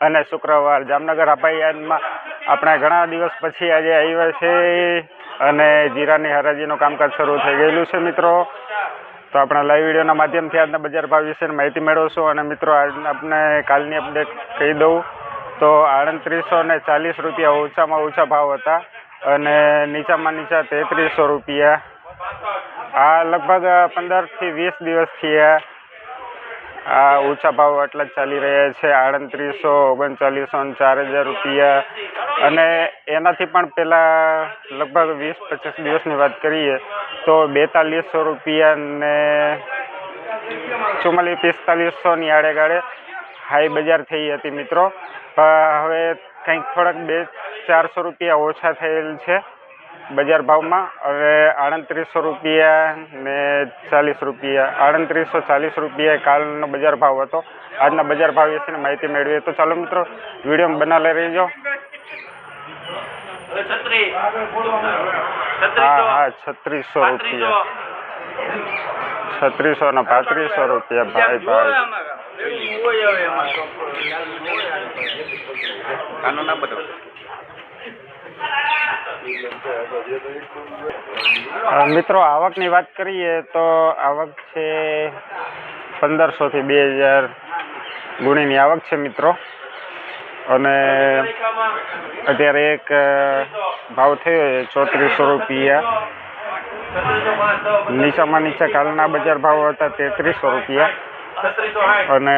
અને શુક્રવાર જામનગર હપાઈ યાર્ડમાં આપણે ઘણા દિવસ પછી આજે આવ્યા છે અને જીરાની હરાજીનું કામકાજ શરૂ થઈ ગયેલું છે મિત્રો। તો આપણે લાઈવ વિડીયોના માધ્યમથી આજના બજાર ભાવ વિશેની માહિતી મેળવશું અને મિત્રો આપણે કાલની અપડેટ કહી દઉં તો 3840 રૂપિયા ઓછામાં ઓછા ભાવ હતા અને નીચામાં નીચા 3300 રૂપિયા। આ લગભગ 15 થી 20 દિવસથી આ ઊંચા ભાવ એટલા જ ચાલી રહ્યા છે। 3800, 3900 અને 4000 રૂપિયા અને એનાથી પણ પહેલાં લગભગ 20-25 દિવસની વાત કરીએ તો 4200 રૂપિયા ને 44-4500ની આડેગાળે હાઈ બજાર થઈ હતી મિત્રો। હવે કંઈક થોડાક 200-400 રૂપિયા ઓછા થયેલ છે બજાર ભાવમાં। હવે 3800 રૂપિયા ને 40 રૂપિયા, 3840 રૂપિયા કાલનો બજાર ભાવ હતો। આજના બજાર ભાવ વિશેની માહિતી મેળવીએ તો ચાલો મિત્રો વિડીયો બનાવી રહેજો। હા 3600 રૂપિયા, 3600 ને 3500 રૂપિયા ભાઈ। મિત્રો આવકની વાત કરીએ તો આવક છે 1500 થી 2000 ગુણીની આવક છે મિત્રો। અને અત્યારે એક ભાવ થયો 3400 રૂપિયા, નીચામાં નીચા કાલના બજાર ભાવ હતા 3300 રૂપિયા અને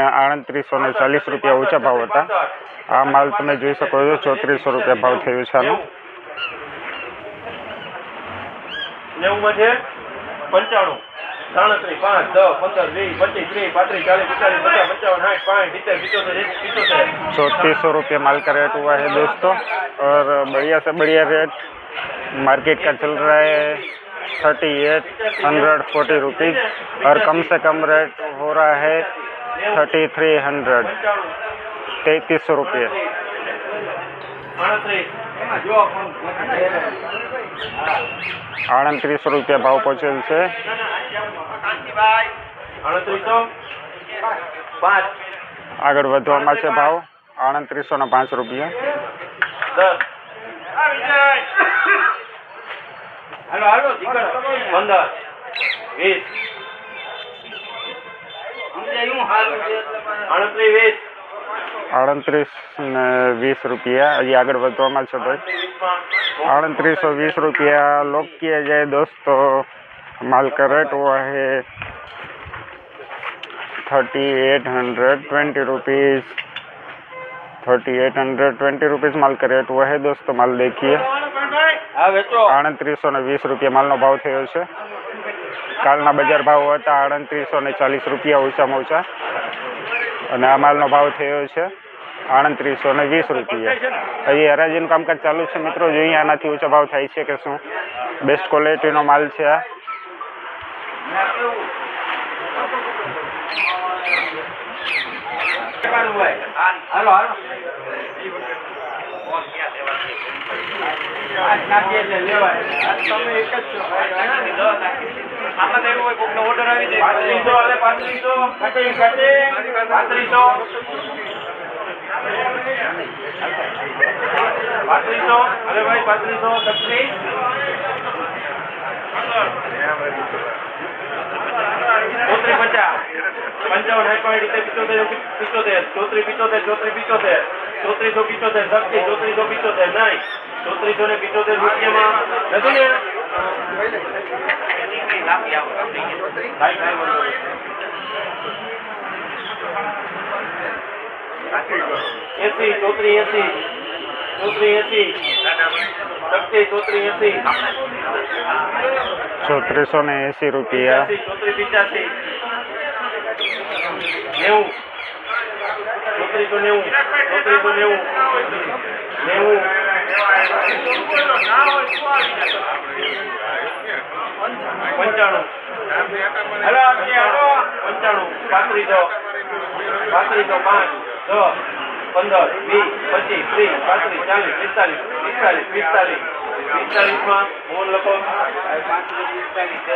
3840 રૂપિયા ઊંચા ભાવ હતા। આ માલ તમે જોઈ શકો છો 3400 રૂપિયા ભાવ થયો છે આનો। 90 95 37 5 10 15 20 25 30 35 40 50 55 60 65 70 75 3400 रुपये माल का रेट हुआ है दोस्तों। और बढ़िया से बढ़िया रेट मार्केट का चल रहा है 3840 रुपीज़ और कम से कम रेट हो रहा है 3300, 3300 रुपये। 3800 રૂપિયા ભાવ પહોંચેલ છે। આગળ વધવામાં છે ભાવ 3805 રૂપિયા। આડત્રીસ ને 20 રૂપિયા હજી આગળ વધવામાં છે ભાઈ। 3820 रुपया लॉक किया जाए दोस्तों। माल का रेट हुआ है 3820 रुपीज़, 3820 रुपीज़ माल का रेट हुआ है दोस्तों। माल देखिए 3820 रुपया मालનો ભાવ થયો છે। કાલના બજાર ભાવ હતા 3840 રૂપિયા ઓછામાં ઓછા અને આ માલનો ભાવ થયો છે 3820 રૂપિયા। હજી હરાજીનું કામકાજ ચાલુ છે મિત્રો। જોઈએ આનાથી ઊંચા ભાવ થાય છે કે શું। બેસ્ટ ક્વોલિટીનો માલ છે આ। ઓર્ડર આવી જાય 3500 અરે ભાઈ 3500 ચોત્રીસો ને 80 રૂપિયા।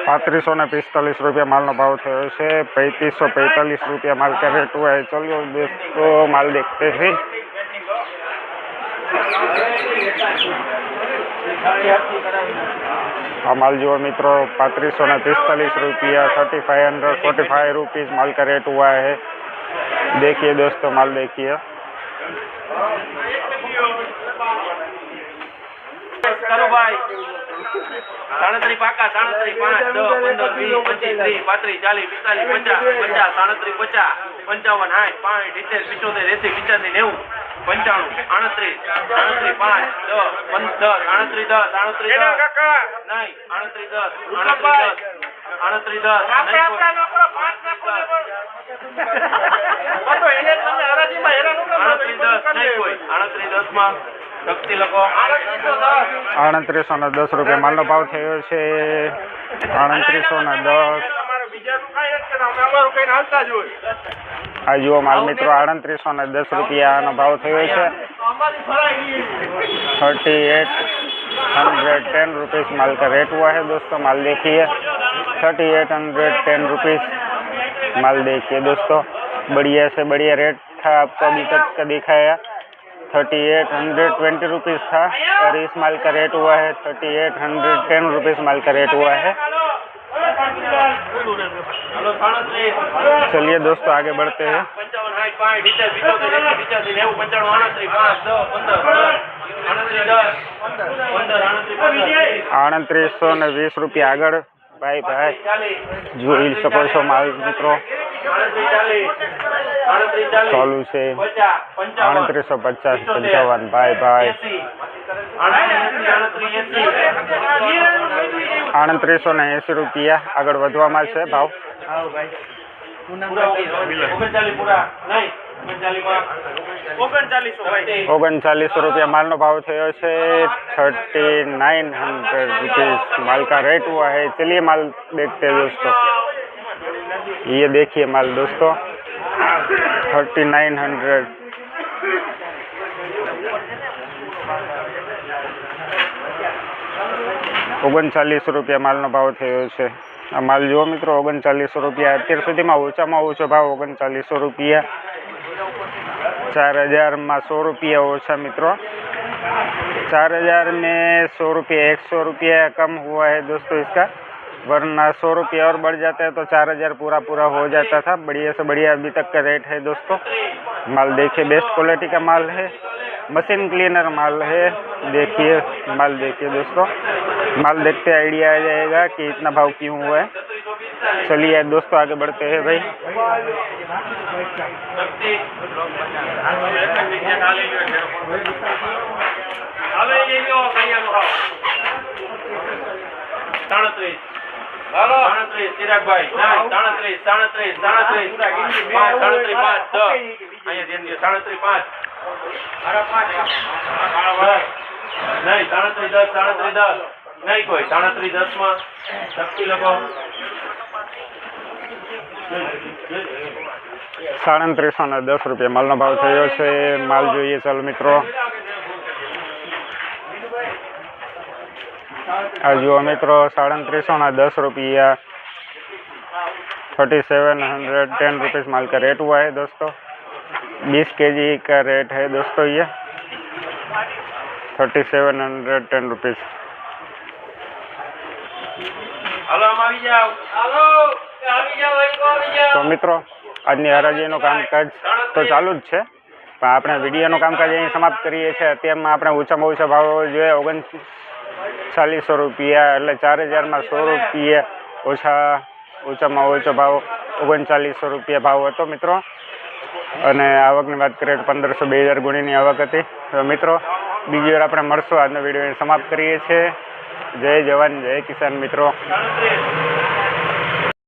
3545 रुपया माल भाव थयो है। 3545 रुपया माल का रेट हुआ है। चलो दोस्तों माल देखते हैं। આ માલ જુઓ મિત્રો 3545 रुपया 3545 रुपीज़ माल का रेट हुआ है। देखिए दोस्तों माल देखिए। करो भाई 37 पाका 37 5 10 15 20 25 30 35 40 45 50 50 37 50 55 60 70 75 80 85 90 95 38 5 10 15 38 10 38 10 નહીં 38 10 માં શક્તિ લખો 3810 रुपया माल नो भाव थयो छे। 3810 आ जुओ माल मित्रों 3810 रुपया नो भाव थयो छे। 3810 रुपीज़ माल का रेट हुआ है दोस्तों। माल देखिए 3810 रुपीज़ माल देखिए दोस्तों। बढ़िया से बढ़िया रेट था आपको अभी तक का दिखाया। 3820 रुपीज़ था और इस माल का रेट हुआ है 3810 रुपीज़ माल का रेट हुआ है। चलिए दोस्तों आगे बढ़ते हैं। 3820 रुपया आगळ भाई भाई જોઈ શકો છો માલ મિત્રો ચાલુ છે 3850 55 ભાઈ ભાઈ 3880 रुपया આગળ વધવામાં છે ભાવ। 39 रुपया माल नो भाव थयो छे। 3900 रुपीज़ माल का रेट हुआ है। चलिए माल देखते हैं दोस्तों। ये देखिए माल दोस्तों 3900 39 रुपया माल नो भाव थयो छे। आ माल जो मित्रों 39 रुपया अत्यार सुधीमां ओछामां ओछो भाव 39 रुपया। 4000 में 100 रुपया ओछा मित्रों। 4000 में 100 रुपया 100 रुपया कम हुआ है दोस्तों इसका, वरना 100 रुपया और बढ़ जाता है तो 4000 पूरा पूरा हो जाता था। बढ़िया से बढ़िया अभी तक का रेट है दोस्तों। माल देखिए बेस्ट क्वालिटी का माल है, मशीन क्लीनर माल है। देखिए माल देखिए दोस्तों। माल देखते आइडिया आ जाएगा कि इतना भाव क्यों हुआ है। चलिए दोस्तों आगे बढ़ते हैं भाई। चिराग भाई 37 37 37 37 5 नहीं 37 10 37 10 नहीं कोई 37 10 में शक्ति लगो 3710 रुपया माल नो भाव थयो छे। माल જોઈએ ચાલો મિત્રો। आ जुओ मित्रों 3710 रुपया 3710 रुपीज़ माल का रेट हुआ है दोस्तों। 20 kg का रेट है दोस्तों ये 3710 रुपीज़। तो मित्रों આજની હરાજીનું કામકાજ તો ચાલુ જ છે, પણ આપણે વિડીયોનું કામકાજ અહીં સમાપ્ત કરીએ છીએ। અત્યારમાં આપણે ઓછામાં ઓછા ભાવ જોઈએ 3900 रुपया એટલે 4000 100 रुपया ઓછામાં ઓછો ભાવ 3900 रुपया ભાવ હતો મિત્રો। અને આવકની વાત કરીએ તો 1500-2000 ગુણીની આવક હતી। તો મિત્રો બીજી વાર આપણે મળશું। આજનો વિડીયો સમાપ્ત કરીએ છીએ। જય જવાન જય કિસાન મિત્રો।